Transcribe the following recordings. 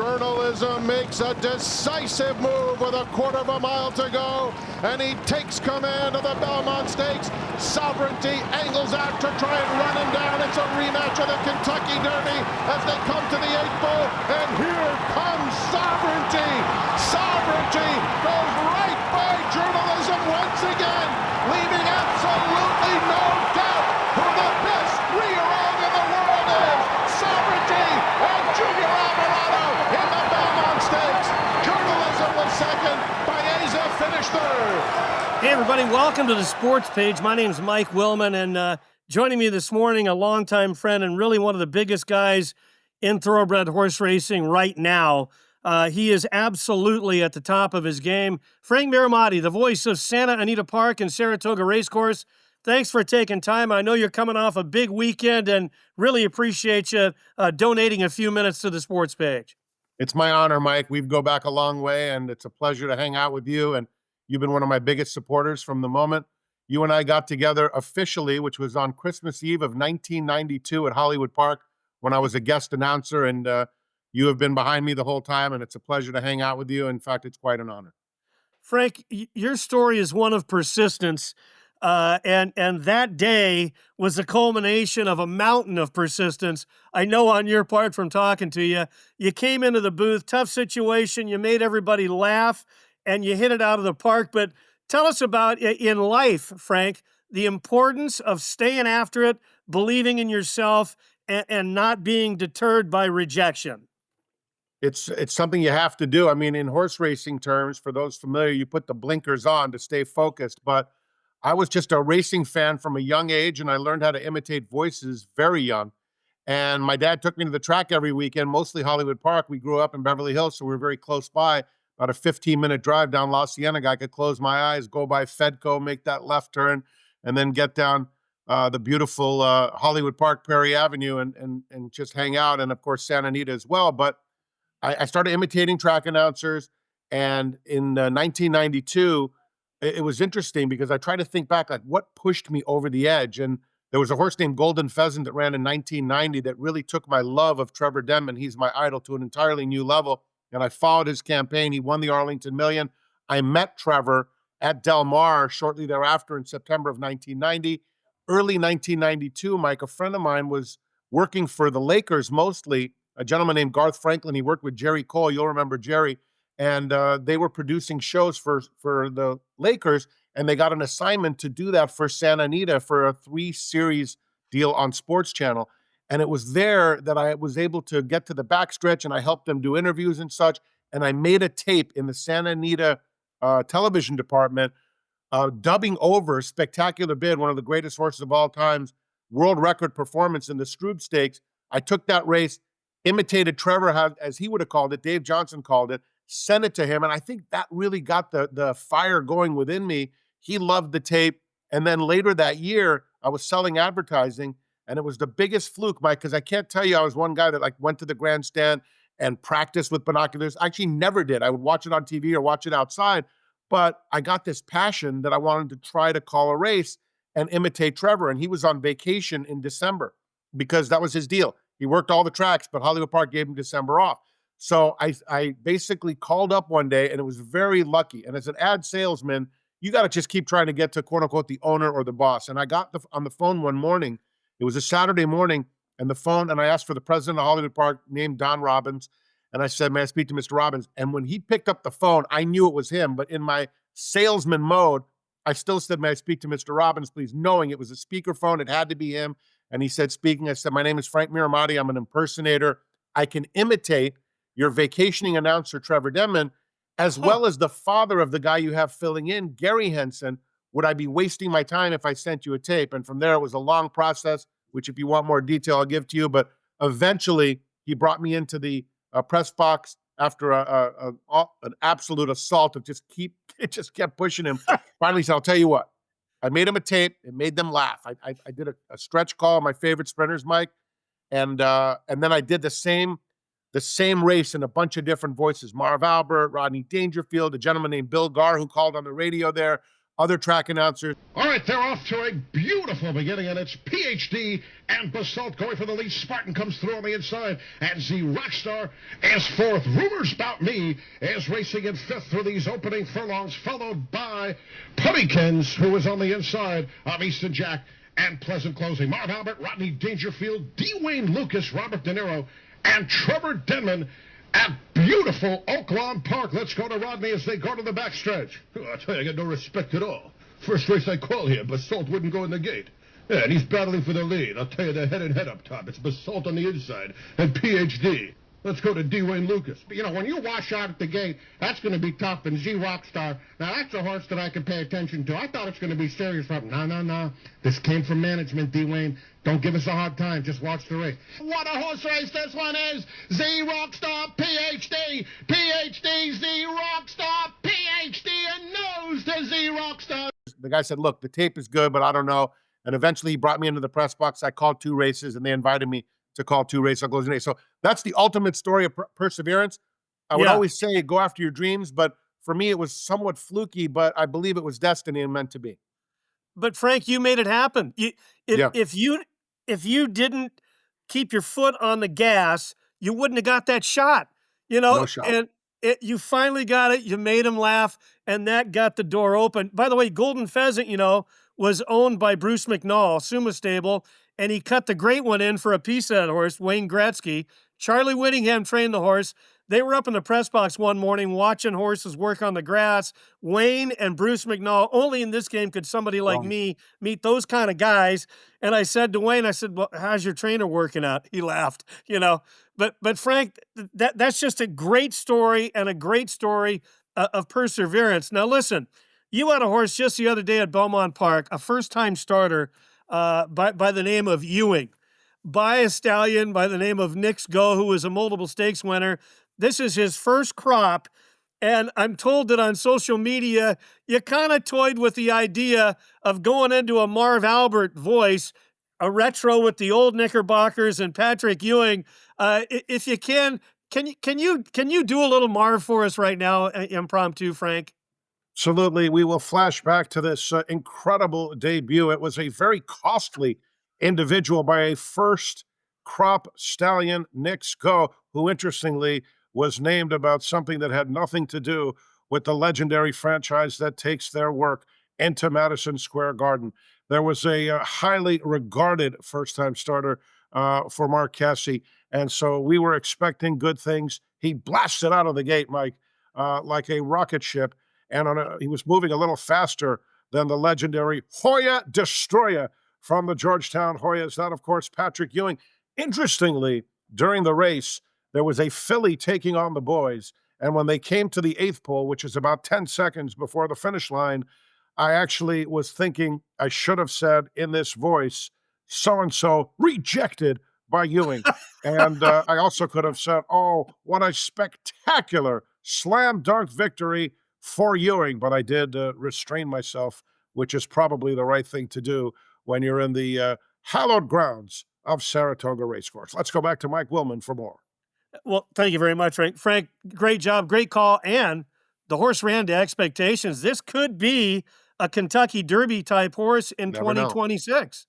Journalism makes a decisive move with a quarter of a mile to go, and he takes command of the Belmont Stakes. Sovereignty angles out to try and run him down. It's a rematch of the Kentucky Derby as they come to the 8th bull, and here comes Sovereignty. Sovereignty goes right by journalism once again, leaving absolutely no doubt who the best 3-year-old in the world is. Sovereignty and Junior Alvarado in the Belmont Stakes. Journalism was second. Baeza finished third. Hey everybody, welcome to the Sports Page. My name is Mike Willman, and joining me this morning, a longtime friend and really one of the biggest guys in thoroughbred horse racing right now. He is absolutely at the top of his game. Frank Mirahmadi, the voice of Santa Anita Park and Saratoga Racecourse. Thanks for taking time. I know you're coming off a big weekend and really appreciate you donating a few minutes to the Sports Page. It's my honor, Mike. We go back a long way, and it's a pleasure to hang out with you. And you've been one of my biggest supporters from the moment you and I got together officially, which was on Christmas Eve of 1992 at Hollywood Park when I was a guest announcer. And you have been behind me the whole time, and it's a pleasure to hang out with you. In fact, it's quite an honor. Frank, your story is one of persistence. And that day was the culmination of a mountain of persistence. I know on your part from talking to you, you came into the booth, tough situation, you made everybody laugh, and you hit it out of the park. But tell us about, in life, Frank, the importance of staying after it, believing in yourself, and not being deterred by rejection. It's something you have to do. I mean, in horse racing terms, for those familiar, you put the blinkers on to stay focused. But I was just a racing fan from a young age, and I learned how to imitate voices very young. And my dad took me to the track every weekend, mostly Hollywood Park. We grew up in Beverly Hills, so we were very close by. About a 15-minute drive down La Cienega. I could close my eyes, go by Fedco, make that left turn, and then get down the beautiful Hollywood Park, Prairie Avenue, and just hang out. And, of course, Santa Anita as well. But I started imitating track announcers. And in 1992, it was interesting because I tried to think back, like, what pushed me over the edge? And there was a horse named Golden Pheasant that ran in 1990 that really took my love of Trevor Denman. He's my idol to an entirely new level. And I followed his campaign. He won the Arlington Million. I met Trevor at Del Mar shortly thereafter in September of 1990. Early 1992, Mike, a friend of mine was working for the Lakers mostly, a gentleman named Garth Franklin. He worked with Jerry Cole. You'll remember Jerry. And they were producing shows for the Lakers, and they got an assignment to do that for Santa Anita for a 3-series deal on Sports Channel. And it was there that I was able to get to the backstretch, and I helped them do interviews and such. And I made a tape in the Santa Anita television department, dubbing over Spectacular Bid, one of the greatest horses of all times, world record performance in the Strube Stakes. I took that race, imitated Trevor, as he would have called it, Dave Johnson called it, sent it to him. And I think that really got the fire going within me. He loved the tape. And then later that year, I was selling advertising, and it was the biggest fluke, Mike, because I can't tell you I was one guy that went to the grandstand and practiced with binoculars. I actually never did. I would watch it on TV or watch it outside. But I got this passion that I wanted to try to call a race and imitate Trevor. And he was on vacation in December because that was his deal. He worked all the tracks, but Hollywood Park gave him December off. So I basically called up one day, and it was very lucky. And as an ad salesman, you got to just keep trying to get to, quote unquote, the owner or the boss. And I got on the phone one morning. It was a Saturday morning, and I asked for the president of Hollywood Park, named Don Robbins. And I said, may I speak to Mr. Robbins? And when he picked up the phone, I knew it was him. But in my salesman mode, I still said, may I speak to Mr. Robbins, please, knowing it was a speakerphone. It had to be him. And he said, speaking. I said, my name is Frank Mirahmadi. I'm an impersonator. I can imitate your vacationing announcer, Trevor Denman, as well as the father of the guy you have filling in, Gary Henson. Would I be wasting my time if I sent you a tape? And from there, it was a long process, which if you want more detail, I'll give to you. But eventually, he brought me into the press box after an absolute assault of it just kept pushing him. Finally, he said, I'll tell you what. I made him a tape. It made them laugh. I did a stretch call, my favorite sprinters, Mike. And then I did the same race in a bunch of different voices. Marv Albert, Rodney Dangerfield, a gentleman named Bill Garr who called on the radio there, other track announcers. All right, they're off to a beautiful beginning, and it's PhD and Basalt going for the lead. Spartan comes through on the inside, and Z Rockstar is fourth. Rumors About Me is racing in fifth through these opening furlongs, followed by Pummykins, who is on the inside of Easton Jack and Pleasant Closing. Marv Albert, Rodney Dangerfield, D Wayne Lukas, Robert De Niro, and Trevor Denman at beautiful Oaklawn Park. Let's go to Rodney as they go to the backstretch. Oh, I tell you, I got no respect at all. First race I call here, Basalt wouldn't go in the gate. Yeah, and he's battling for the lead. I'll tell you, they're head and head up top. It's Basalt on the inside and PhD. Let's go to D Wayne Lukas. You know, when you wash out at the gate, that's going to be tough. And Z Rockstar, now that's a horse that I can pay attention to. I thought it's going to be serious. No. This came from management, D Wayne. Don't give us a hard time. Just watch the race. What a horse race this one is. Z Rockstar, PhD. PhD, Z Rockstar, PhD, and nose to Z Rockstar. The guy said, look, the tape is good, but I don't know. And eventually he brought me into the press box. I called 2 races, and they invited me to call 2 races on closing day. So that's the ultimate story of perseverance. I would always say go after your dreams, but for me, it was somewhat fluky, but I believe it was destiny and meant to be. But Frank, you made it happen. If you didn't keep your foot on the gas, you wouldn't have got that shot. You know, No shot. And you finally got it. You made him laugh, and that got the door open. By the way, Golden Pheasant, you know, was owned by Bruce McNall, Suma Stable, and he cut the great one in for a piece of that horse, Wayne Gretzky. Charlie Whittingham trained the horse. They were up in the press box one morning watching horses work on the grass. Wayne and Bruce McNall, only in this game could somebody like me meet those kind of guys. And I said to Wayne, I said, well, how's your trainer working out? He laughed, you know. But Frank, that's just a great story and a great story of perseverance. Now, listen, you had a horse just the other day at Belmont Park, a first-time starter by the name of Ewing, by a stallion by the name of Nix Go, who was a multiple stakes winner. This is his first crop, and I'm told that on social media, you kind of toyed with the idea of going into a Marv Albert voice, a retro with the old Knickerbockers and Patrick Ewing. If you can you do a little Marv for us right now, impromptu, Frank? Absolutely. We will flash back to this incredible debut. It was a very costly individual by a first crop stallion, Nix Go, who interestingly was named about something that had nothing to do with the legendary franchise that takes their work into Madison Square Garden. There was a highly regarded first-time starter for Mark Casse, and so we were expecting good things. He blasted out of the gate, Mike, like a rocket ship, and he was moving a little faster than the legendary Hoya Destroyer from the Georgetown Hoyas. That, of course, Patrick Ewing. Interestingly, during the race, there was a filly taking on the boys, and when they came to the 8th pole, which is about 10 seconds before the finish line, I actually was thinking I should have said in this voice, so-and-so rejected by Ewing. And I also could have said, oh, what a spectacular slam dunk victory for Ewing, but I did restrain myself, which is probably the right thing to do when you're in the hallowed grounds of Saratoga Racecourse. Let's go back to Mike Willman for more. Well, thank you very much, Frank. Frank, great job, great call, and the horse ran to expectations. This could be a Kentucky Derby type horse in 2026.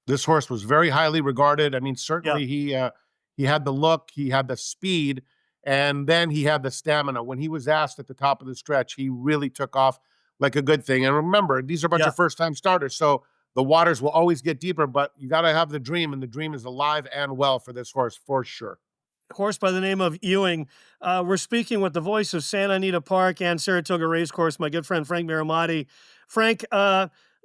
This horse was very highly regarded. I mean, certainly he had the look, he had the speed, and then he had the stamina. When he was asked at the top of the stretch, he really took off like a good thing. And remember, these are a bunch of first-time starters, so the waters will always get deeper, but you got to have the dream, and the dream is alive and well for this horse, for sure. Horse by the name of Ewing. We're speaking with the voice of Santa Anita Park and Saratoga Racecourse, my good friend Frank Mirahmadi. Frank,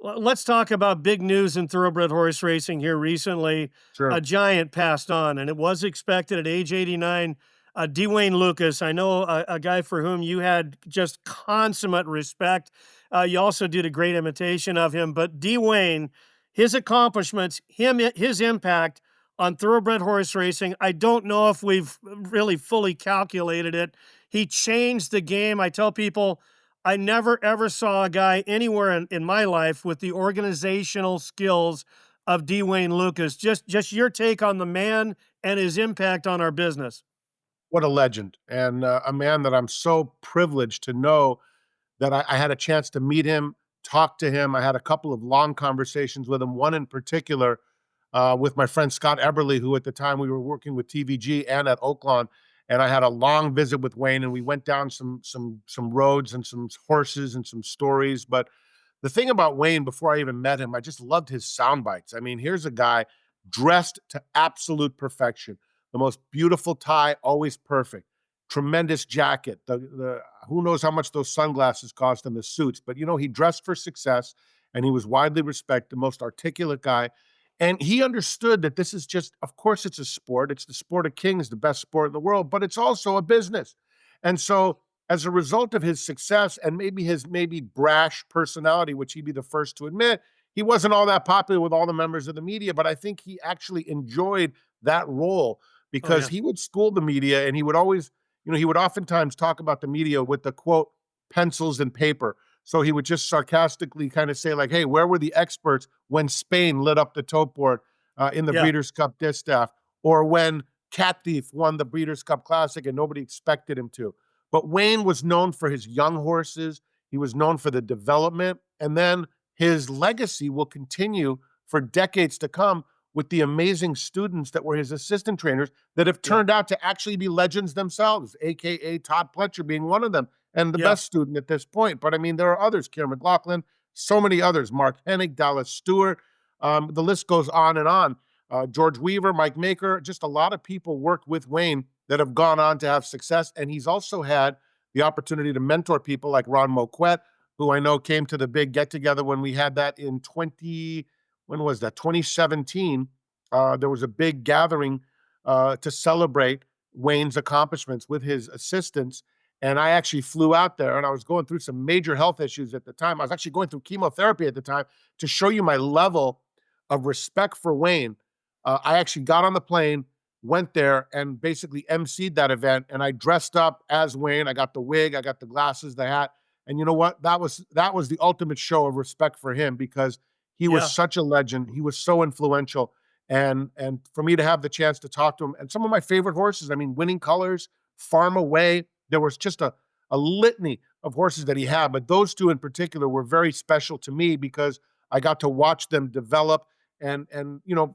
let's talk about big news in thoroughbred horse racing here recently. Sure. A giant passed on, and it was expected at age 89. D Wayne Lukas, I know a guy for whom you had just consummate respect. You also did a great imitation of him, but D Wayne, his accomplishments, his impact on thoroughbred horse racing, I don't know if we've really fully calculated it. He changed the game. I tell people I never, ever saw a guy anywhere in my life with the organizational skills of D Wayne Lukas. Just your take on the man and his impact on our business. What a legend, and a man that I'm so privileged to know that I had a chance to meet him, talked to him. I had a couple of long conversations with him, one in particular with my friend Scott Eberly, who at the time we were working with TVG and at Oaklawn. And I had a long visit with Wayne, and we went down some roads and some horses and some stories. But the thing about Wayne, before I even met him, I just loved his sound bites. I mean, here's a guy dressed to absolute perfection. The most beautiful tie, always perfect. Tremendous jacket. The who knows how much those sunglasses cost and the suits, but he dressed for success, and he was widely respected, the most articulate guy. And he understood that this is just, of course, it's a sport. It's the sport of kings, the best sport in the world, but it's also a business. And so, as a result of his success and maybe his brash personality, which he'd be the first to admit, he wasn't all that popular with all the members of the media, but I think he actually enjoyed that role Oh, because yeah. he would school the media, and he would always, he would oftentimes talk about the media with the quote, pencils and paper. So he would just sarcastically kind of say like, hey, where were the experts when Spain lit up the tote board in the Yeah. Breeders' Cup Distaff, or when Cat Thief won the Breeders' Cup Classic and nobody expected him to? But Wayne was known for his young horses. He was known for the development. And then his legacy will continue for decades to come with the amazing students that were his assistant trainers that have turned out to actually be legends themselves, AKA Todd Pletcher being one of them and the Yeah. best student at this point. But I mean, there are others, Kieran McLaughlin, so many others, Mark Hennig, Dallas Stewart. The list goes on and on. George Weaver, Mike Maker, just a lot of people worked with Wayne that have gone on to have success. And he's also had the opportunity to mentor people like Ron Moquette, who I know came to the big get-together when we had that in 2017. There was a big gathering to celebrate Wayne's accomplishments with his assistants. And I actually flew out there, and I was going through some major health issues at the time. I was actually going through chemotherapy at the time. To show you my level of respect for Wayne, I actually got on the plane, went there, and basically emceed that event. And I dressed up as Wayne. I got the wig, I got the glasses, the hat. And you know what? That was the ultimate show of respect for him, because he was Yeah. such a legend. He was so influential. And for me to have the chance to talk to him, and some of my favorite horses, I mean, Winning Colors, Farm Away, there was just a litany of horses that he had, but those two in particular were very special to me because I got to watch them develop and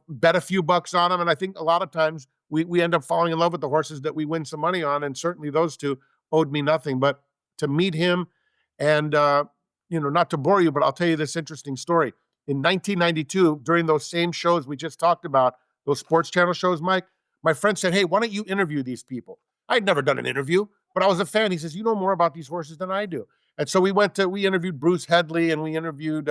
bet a few bucks on them. And I think a lot of times we end up falling in love with the horses that we win some money on, and certainly those two owed me nothing. But to meet him, and not to bore you, but I'll tell you this interesting story. In 1992, during those same shows we just talked about, those sports channel shows, Mike, my friend said, hey, why don't you interview these people? I'd never done an interview, but I was a fan. He says, you know more about these horses than I do. And so we interviewed Bruce Headley, and we interviewed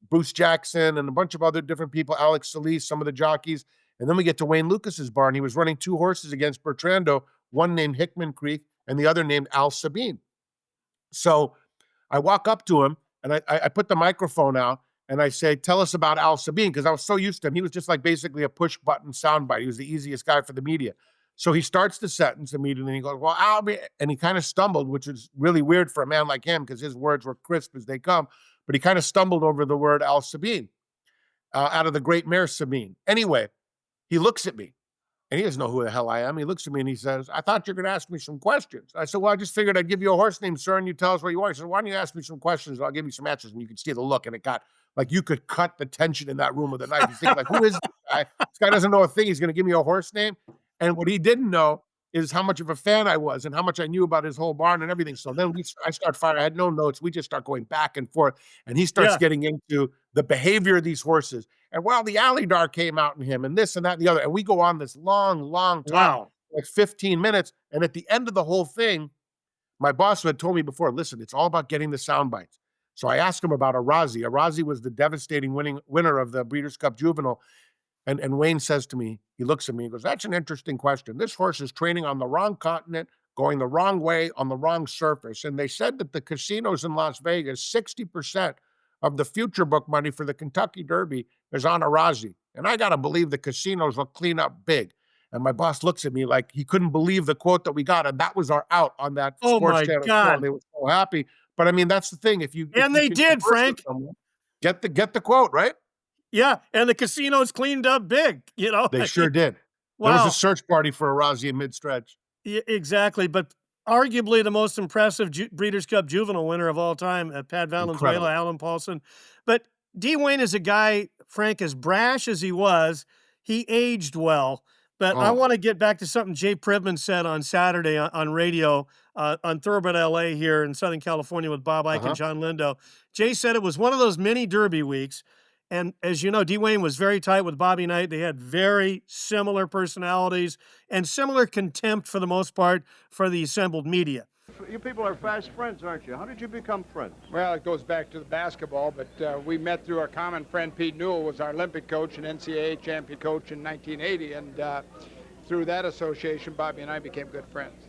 Bruce Jackson and a bunch of other different people, Alex Solis, some of the jockeys. And then we get to Wayne Lukas's barn. He was running two horses against Bertrando, one named Hickman Creek and the other named Al Sabine. So I walk up to him, and I put the microphone out, and I say, tell us about Al Sabine, because I was so used to him. He was just like basically a push-button soundbite. He was the easiest guy for the media. So he starts the sentence immediately, and he goes, well, and he kind of stumbled, which is really weird for a man like him because his words were crisp as they come, but he kind of stumbled over the word Al Sabine out of the great mare Sabine. Anyway, he looks at me, and he doesn't know who the hell I am. He looks at me and he says, I thought you were going to ask me some questions. I said, well, I just figured I'd give you a horse name, sir, and you tell us what you want. He said, why don't you ask me some questions, and I'll give you some answers. And you could see the look, and it got like you could cut the tension in that room with a knife. You think like, who is this guy? This guy doesn't know a thing. He's going to give me a horse name. And what he didn't know is how much of a fan I was and how much I knew about his whole barn and everything. So then I start firing. I had no notes. We just start going back and forth. And he starts getting into the behavior of these horses. And the Alydar came out in him and this and that and the other. And we go on this long, long talk, Wow. like 15 minutes. And at the end of the whole thing, my boss had told me before, listen, it's all about getting the sound bites. So I asked him about Arazi. Arazi was the devastating winner of the Breeders' Cup Juvenile. And Wayne says to me, he looks at me, he goes, that's an interesting question. This horse is training on the wrong continent, going the wrong way on the wrong surface. And they said that the casinos in Las Vegas, 60% of the future book money for the Kentucky Derby is on Arazi. And I got to believe the casinos will clean up big. And my boss looks at me like he couldn't believe the quote that we got. And that was our out on that Oh, sports my channel show. God. They were so happy. But I mean, that's the thing. If you And they can did, converse with Frank. someone, get the quote, right? Yeah, and the casinos cleaned up big, They sure did. There was Wow. a search party for Arazi in mid-stretch. Exactly. But arguably the most impressive Breeders' Cup Juvenile winner of all time, Pat Incredible. Valenzuela, Alan Paulson. But D Wayne is a guy, Frank, as brash as he was, he aged well. But I Oh, want to get back to something Jay Pribman said on Saturday on radio on Thoroughbred LA here in Southern California with Bob Ike and uh-huh. John Lindo. Jay said it was one of those mini Derby weeks. And as you know, D Wayne was very tight with Bobby Knight. They had very similar personalities and similar contempt for the most part for the assembled media. You people are fast friends, aren't you? How did you become friends? Well, it goes back to the basketball, but we met through our common friend. Pete Newell was our Olympic coach and NCAA champion coach in 1980, and through that association, Bobby and I became good friends.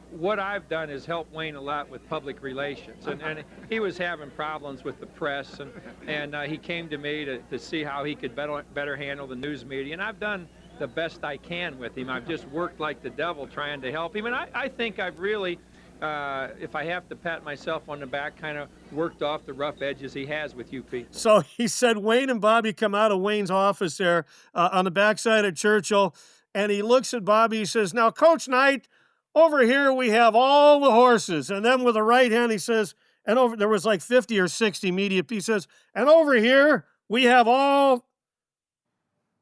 What I've done is help Wayne a lot with public relations, and he was having problems with the press, and he came to me to see how he could better handle the news media, and I've done the best I can with him. I've just worked like the devil trying to help him, and I think I've really, if I have to pat myself on the back, kind of worked off the rough edges he has with you people. So he said Wayne and Bobby come out of Wayne's office there on the backside of Churchill, and he looks at Bobby, he says, "Now, Coach Knight, over here we have all the horses." And then with the right hand, he says, and over there was like 50 or 60 media pieces, "And over here we have all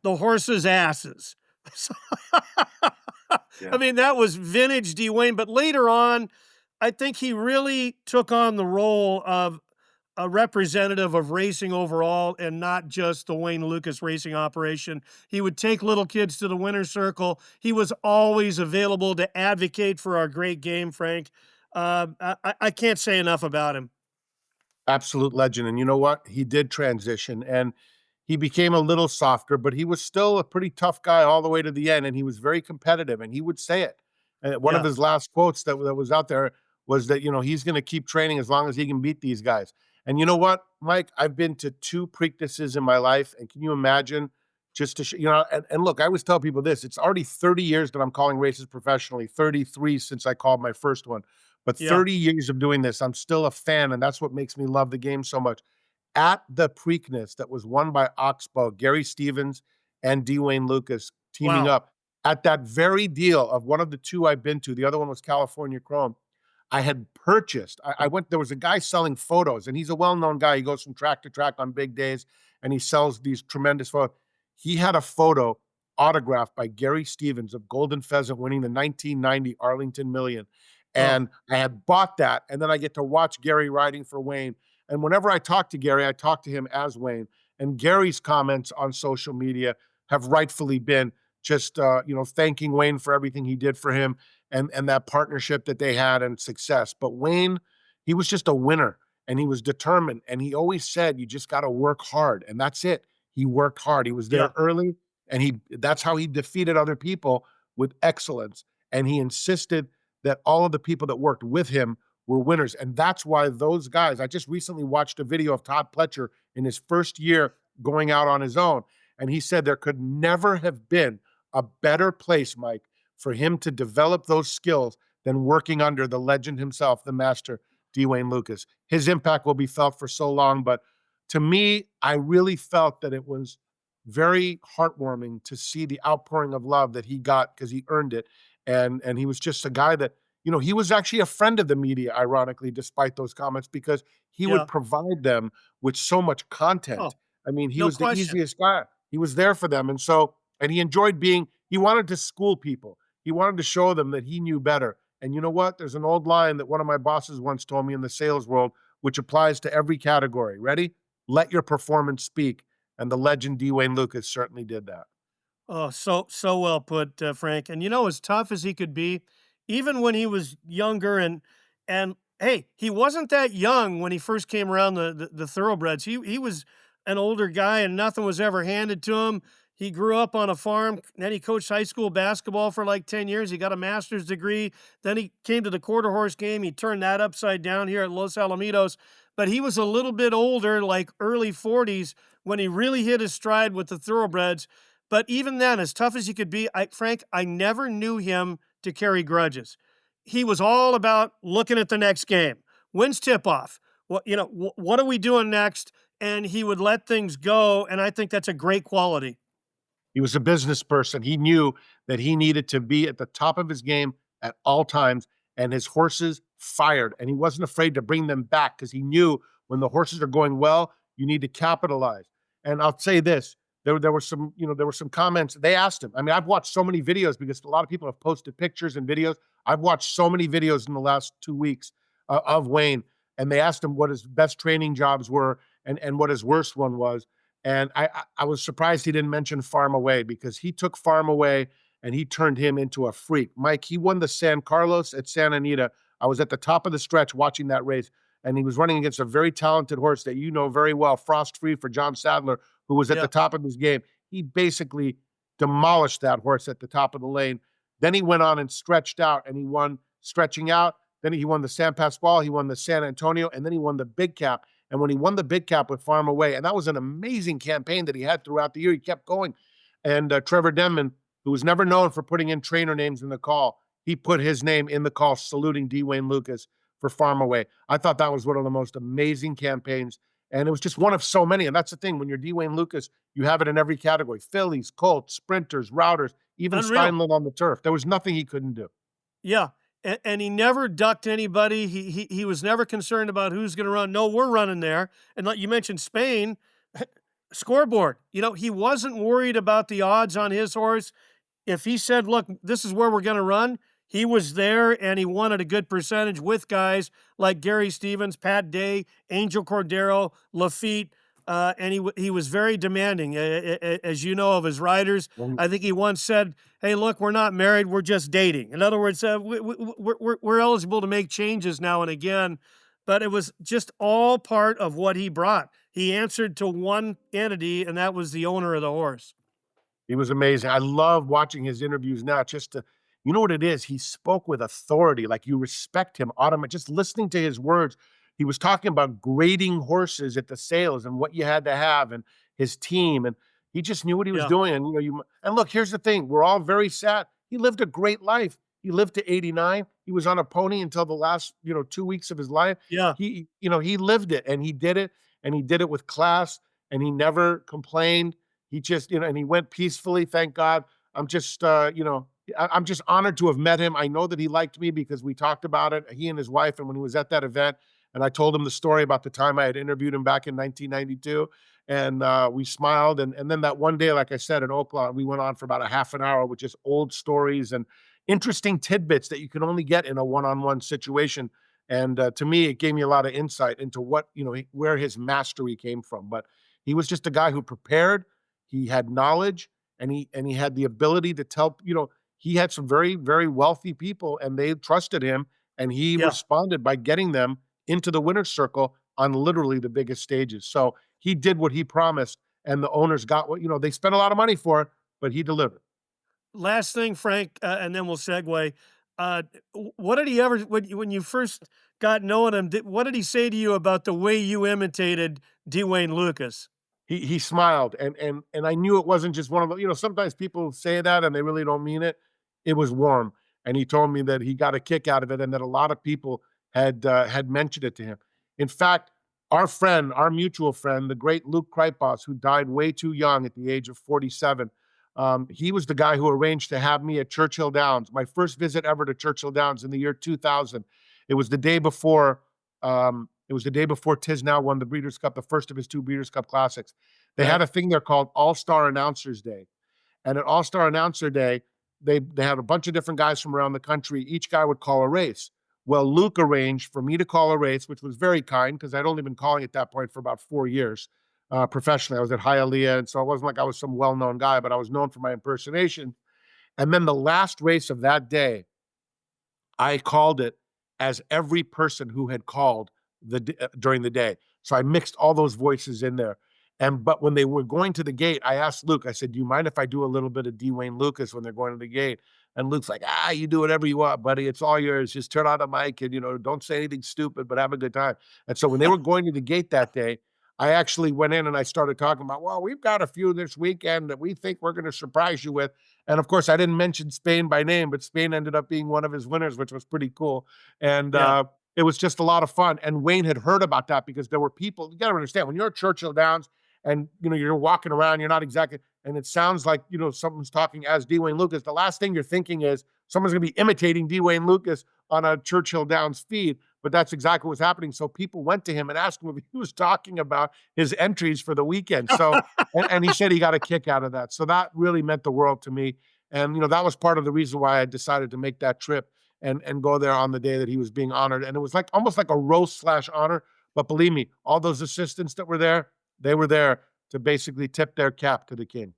the horses' asses." Yeah. I mean, that was vintage D Wayne. But later on, I think he really took on the role of a representative of racing overall and not just the Wayne Lukas racing operation. He would take little kids to the winner's circle. He was always available to advocate for our great game, Frank. I can't say enough about him. Absolute legend. And you know what? He did transition and he became a little softer, but he was still a pretty tough guy all the way to the end. And he was very competitive and he would say it. And one of Yeah. his last quotes that was out there was that, he's going to keep training as long as he can beat these guys. And you know what, Mike? I've been to 2 Preaknesses in my life. And can you imagine just to, and look, I always tell people this, it's already 30 years that I'm calling races professionally, 33 since I called my first one. But Yeah. 30 years of doing this, I'm still a fan. And that's what makes me love the game so much. At the Preakness that was won by Oxbow, Gary Stevens and D Wayne Lukas teaming Wow. up, at that very deal of one of the 2 I've been to, the other one was California Chrome, I had purchased, I went, there was a guy selling photos, and he's a well-known guy. He goes from track to track on big days, and he sells these tremendous photos. He had a photo autographed by Gary Stevens of Golden Pheasant winning the 1990 Arlington Million. Oh, And I had bought that, and then I get to watch Gary riding for Wayne. And whenever I talk to Gary, I talk to him as Wayne. And Gary's comments on social media have rightfully been just, thanking Wayne for everything he did for him and that partnership that they had and success. But Wayne, he was just a winner and he was determined. And he always said, you just got to work hard. And that's it. He worked hard. He was there yeah. early and that's how he defeated other people with excellence. And he insisted that all of the people that worked with him were winners. And that's why those guys, I just recently watched a video of Todd Pletcher in his first year going out on his own. And he said there could never have been a better place, Mike, for him to develop those skills than working under the legend himself, the master, D Wayne Lukas. His impact will be felt for so long, but to me, I really felt that it was very heartwarming to see the outpouring of love that he got because he earned it. And he was just a guy that, he was actually a friend of the media, ironically, despite those comments, because he Yeah. would provide them with so much content. Oh, I mean, he no was the question. easiest guy. He was there for them. And he enjoyed he wanted to school people. He wanted to show them that he knew better. And you know what? There's an old line that one of my bosses once told me in the sales world, which applies to every category. Ready? Let your performance speak. And the legend D Wayne Lukas certainly did that. Oh, so well put, Frank. And as tough as he could be, even when he was younger, and hey, he wasn't that young when he first came around the thoroughbreds. He was an older guy, and nothing was ever handed to him. He grew up on a farm, then he coached high school basketball for like 10 years. He got a master's degree. Then he came to the quarter horse game. He turned that upside down here at Los Alamitos. But he was a little bit older, like early 40s, when he really hit his stride with the thoroughbreds. But even then, as tough as he could be, Frank, I never knew him to carry grudges. He was all about looking at the next game. When's tip-off? What are we doing next? And he would let things go, and I think that's a great quality. He was a business person. He knew that he needed to be at the top of his game at all times. and his horses fired, and he wasn't afraid to bring them back because he knew when the horses are going well, you need to capitalize. And I'll say this, there were some, there were some comments. They asked him. I mean, I've watched so many videos because a lot of people have posted pictures and videos. I've watched so many videos in the last 2 weeks of Wayne, and they asked him what his best training jobs were and what his worst one was. And I was surprised he didn't mention Farm Away, because he took Farm Away and he turned him into a freak. Mike, he won the San Carlos at Santa Anita. I was at the top of the stretch watching that race, and he was running against a very talented horse that you know very well, Frost Free for John Sadler, who was at the top of his game. He basically demolished that horse at the top of the lane. Then he went on and stretched out, and he won stretching out. Then he won the San Pasqual, he won the San Antonio, and then he won the Big Cap. And when he won the Big Cap with Farm Away, and that was an amazing campaign that he had throughout the year, he kept going. And Trevor Denman, who was never known for putting in trainer names in the call, he put his name in the call, saluting D Wayne Lukas for Farm Away. I thought that was one of the most amazing campaigns, and it was just one of so many. And that's the thing, when you're D Wayne Lukas, you have it in every category: fillies, colts, sprinters, routers, even Steinle on the turf. There was nothing he couldn't do. Yeah. And he never ducked anybody. He was never concerned about who's going to run. No, we're running there. And like you mentioned, Spain, scoreboard. He wasn't worried about the odds on his horse. If he said, look, this is where we're going to run, he was there, and he won at a good percentage with guys like Gary Stevens, Pat Day, Angel Cordero, Lafitte, and he was very demanding, as you know, of his riders. I think he once said, hey, look, we're not married, we're just dating. In other words, we're eligible to make changes now and again, but it was just all part of what he brought. He answered to one entity, and that was the owner of the horse. He was amazing. I love watching his interviews now, just to, you know what it is? He spoke with authority, like you respect him automatically. Just listening to his words, he was talking about grading horses at the sales and what you had to have and his team. And he just knew what he was doing. And, and look, here's the thing. We're all very sad. He lived a great life. He lived to 89. He was on a pony until the last, 2 weeks of his life. Yeah. He lived it, and he did it, and he did it with class, and he never complained. He just, and he went peacefully. Thank God. I'm just, I'm just honored to have met him. I know that he liked me because we talked about it, he and his wife, and when he was at that event, and I told him the story about the time I had interviewed him back in 1992, and we smiled. And then that one day, like I said, in Oakland, we went on for about a half an hour with just old stories and interesting tidbits that you can only get in a one-on-one situation. And to me, it gave me a lot of insight into what, where his mastery came from. But he was just a guy who prepared, he had knowledge, and he had the ability to tell, he had some very, very wealthy people, and they trusted him, and he responded by getting them into the winner's circle on literally the biggest stages. So he did what he promised, and the owners got what, they spent a lot of money for it, but he delivered. Last thing, Frank, and then we'll segue. What did he ever, when you first got knowing him, what did he say to you about the way you imitated D Wayne Lukas? He smiled, and I knew it wasn't just one of the, sometimes people say that and they really don't mean it. It was warm. And he told me that he got a kick out of it, and that a lot of people had mentioned it to him. In fact, our mutual friend, the great Luke Kreitbos, who died way too young at the age of 47, he was the guy who arranged to have me at Churchill Downs, my first visit ever to Churchill Downs in the year 2000. It was the day before Tisnow won the Breeders' Cup, the first of his 2 Breeders' Cup Classics. They had a thing there called All-Star Announcers Day. And at All-Star Announcer Day, they had a bunch of different guys from around the country. Each guy would call a race. Well, Luke arranged for me to call a race, which was very kind, because I'd only been calling at that point for about 4 years professionally. I was at Hialeah, and so it wasn't like I was some well-known guy, but I was known for my impersonation. And then the last race of that day, I called it as every person who had called during the day. So I mixed all those voices in there. But when they were going to the gate, I asked Luke, I said, do you mind if I do a little bit of D Wayne Lukas when they're going to the gate? And Luke's like, you do whatever you want, buddy. It's all yours. Just turn on the mic and, don't say anything stupid, but have a good time. And so when they were going to the gate that day, I actually went in and I started talking about, well, we've got a few this weekend that we think we're going to surprise you with. And of course, I didn't mention Spain by name, but Spain ended up being one of his winners, which was pretty cool. And it was just a lot of fun. And Wayne had heard about that because there were people, you got to understand, when you're at Churchill Downs and, you're walking around, you're not exactly, and it sounds like, someone's talking as D Wayne Lukas, the last thing you're thinking is, someone's going to be imitating D Wayne Lukas on a Churchill Downs feed. But that's exactly what's happening. So people went to him and asked him if he was talking about his entries for the weekend. So, and he said he got a kick out of that. So that really meant the world to me. And, that was part of the reason why I decided to make that trip and go there on the day that he was being honored. And it was like almost like a roast / honor. But believe me, all those assistants that were there, they were there to basically tip their cap to the king.